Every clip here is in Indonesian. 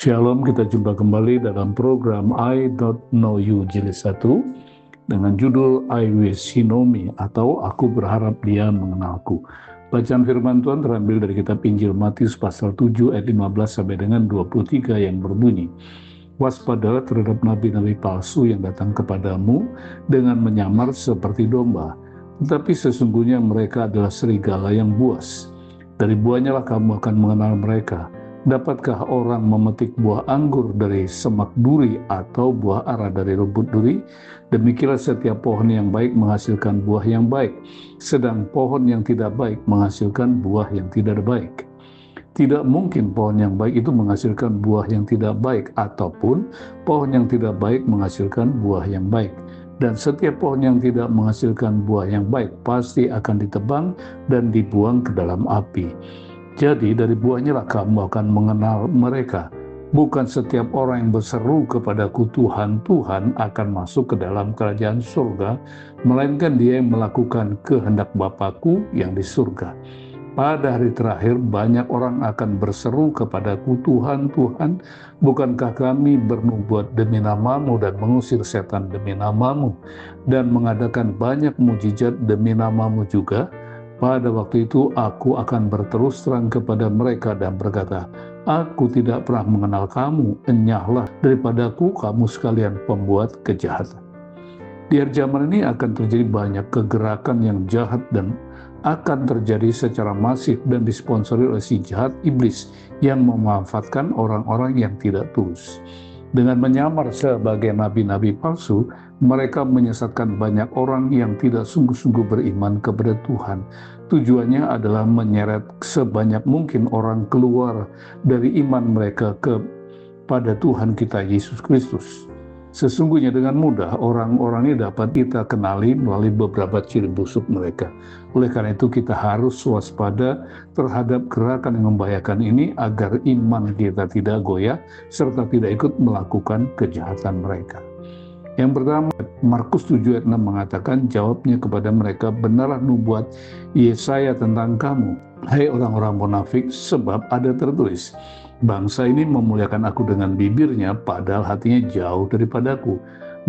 Shalom, kita jumpa kembali dalam program I Don't Know You Jilid 1 dengan judul I Wish He Know Me atau Aku Berharap Dia Mengenalku. Bacaan firman Tuhan terambil dari kitab Injil Matius pasal 7 ayat 15 sampai dengan 23 yang berbunyi, "Waspadalah terhadap nabi-nabi palsu yang datang kepadamu dengan menyamar seperti domba, tetapi sesungguhnya mereka adalah serigala yang buas. Dari buahnya lah kamu akan mengenal mereka. Dapatkah orang memetik buah anggur dari semak duri atau buah ara dari rumput duri? Demikianlah setiap pohon yang baik menghasilkan buah yang baik, sedang pohon yang tidak baik menghasilkan buah yang tidak baik. Tidak mungkin pohon yang baik itu menghasilkan buah yang tidak baik, ataupun pohon yang tidak baik menghasilkan buah yang baik. Dan setiap pohon yang tidak menghasilkan buah yang baik pasti akan ditebang dan dibuang ke dalam api. Jadi dari buahnya lah kamu akan mengenal mereka. Bukan setiap orang yang berseru kepadaku Tuhan, Tuhan akan masuk ke dalam kerajaan surga, melainkan dia yang melakukan kehendak Bapa-Ku yang di surga. Pada hari terakhir banyak orang akan berseru kepadaku Tuhan, Tuhan, bukankah kami bernubuat demi namamu dan mengusir setan demi namamu dan mengadakan banyak mujizat demi namamu juga? Pada waktu itu aku akan berterus terang kepada mereka dan berkata, aku tidak pernah mengenal kamu, enyahlah daripadaku kamu sekalian pembuat kejahatan." Di akhir zaman ini akan terjadi banyak kegerakan yang jahat dan akan terjadi secara masif dan disponsori oleh si jahat iblis yang memanfaatkan orang-orang yang tidak tulus. Dengan menyamar sebagai nabi-nabi palsu, mereka menyesatkan banyak orang yang tidak sungguh-sungguh beriman kepada Tuhan. Tujuannya adalah menyeret sebanyak mungkin orang keluar dari iman mereka kepada Tuhan kita Yesus Kristus. Sesungguhnya dengan mudah orang-orang ini dapat kita kenali melalui beberapa ciri busuk mereka. Oleh karena itu kita harus waspada terhadap gerakan yang membahayakan ini agar iman kita tidak goyah serta tidak ikut melakukan kejahatan mereka. Yang pertama, Markus 7 ayat 6 mengatakan, jawabnya kepada mereka, benarlah nubuat Yesaya tentang kamu, hai orang-orang munafik, sebab ada tertulis, bangsa ini memuliakan aku dengan bibirnya, padahal hatinya jauh daripadaku.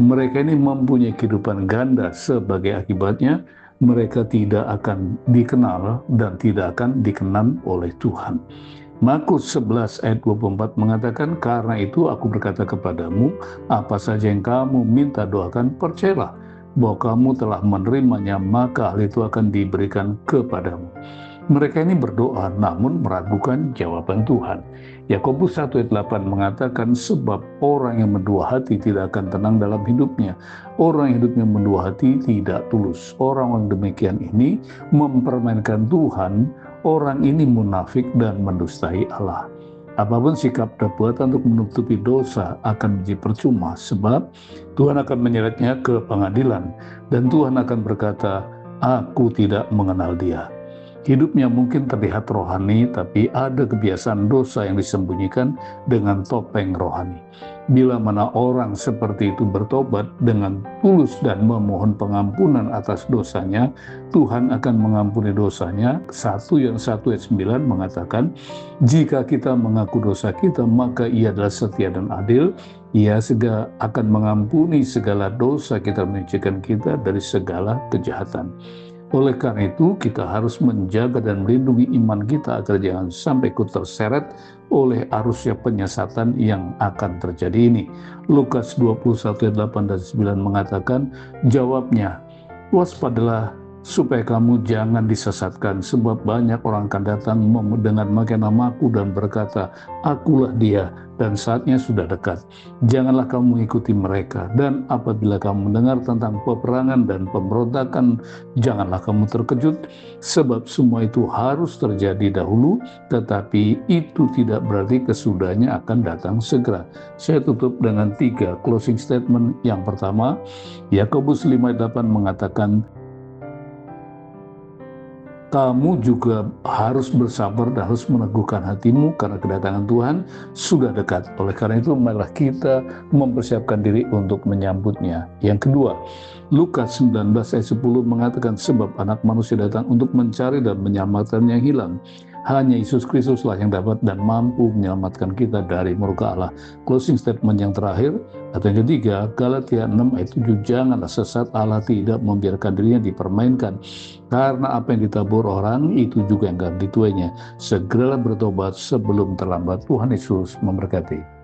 Mereka ini mempunyai kehidupan ganda, sebagai akibatnya mereka tidak akan dikenal dan tidak akan dikenal oleh Tuhan. Markus 11 ayat 24 mengatakan, karena itu aku berkata kepadamu, apa saja yang kamu minta doakan, percayalah bahwa kamu telah menerimanya, maka hal itu akan diberikan kepadamu. Mereka ini berdoa namun meragukan jawaban Tuhan. Yakobus 1 ayat 8 mengatakan, sebab orang yang mendua hati tidak akan tenang dalam hidupnya. Orang yang hidupnya mendua hati tidak tulus. Orang-orang demikian ini mempermainkan Tuhan. Orang ini munafik dan mendustai Allah. Apapun sikap dan perbuatan untuk menutupi dosa akan menjadi percuma, sebab Tuhan akan menyeretnya ke pengadilan dan Tuhan akan berkata, aku tidak mengenal dia. Hidupnya mungkin terlihat rohani, tapi ada kebiasaan dosa yang disembunyikan dengan topeng rohani. Bila mana orang seperti itu bertobat dengan tulus dan memohon pengampunan atas dosanya, Tuhan akan mengampuni dosanya. 1 Yohanes 1 ayat 9 mengatakan, jika kita mengaku dosa kita, maka Ia adalah setia dan adil. Ia akan mengampuni segala dosa kita, menyucikan kita dari segala kejahatan. Oleh karena itu, kita harus menjaga dan melindungi iman kita agar jangan sampai ikut terseret oleh arusnya penyesatan yang akan terjadi ini. Lukas 21 ayat 8 dan 9 mengatakan, jawabnya, waspadalah supaya kamu jangan disesatkan, sebab banyak orang akan datang dengan memakai namaku dan berkata, akulah dia, dan saatnya sudah dekat. Janganlah kamu mengikuti mereka, dan apabila kamu mendengar tentang peperangan dan pemberontakan, janganlah kamu terkejut, sebab semua itu harus terjadi dahulu, tetapi itu tidak berarti kesudahnya akan datang segera. Saya tutup dengan 3 closing statement. Yang pertama, Yakobus 5 ayat 8 mengatakan, kamu juga harus bersabar dan harus meneguhkan hatimu karena kedatangan Tuhan sudah dekat. Oleh karena itu, marilah kita mempersiapkan diri untuk menyambutnya. Yang kedua, Lukas 19 ayat 10 mengatakan, sebab anak manusia datang untuk mencari dan menyelamatkan yang hilang. Hanya Yesus Kristuslah yang dapat dan mampu menyelamatkan kita dari murka Allah. Closing statement yang terakhir, atau yang ketiga, Galatia 6 ayat 7, janganlah sesat, Allah tidak membiarkan dirinya dipermainkan. Karena apa yang ditabur orang, itu juga yang akan dituainya. Segeralah bertobat sebelum terlambat. Tuhan Yesus memberkati.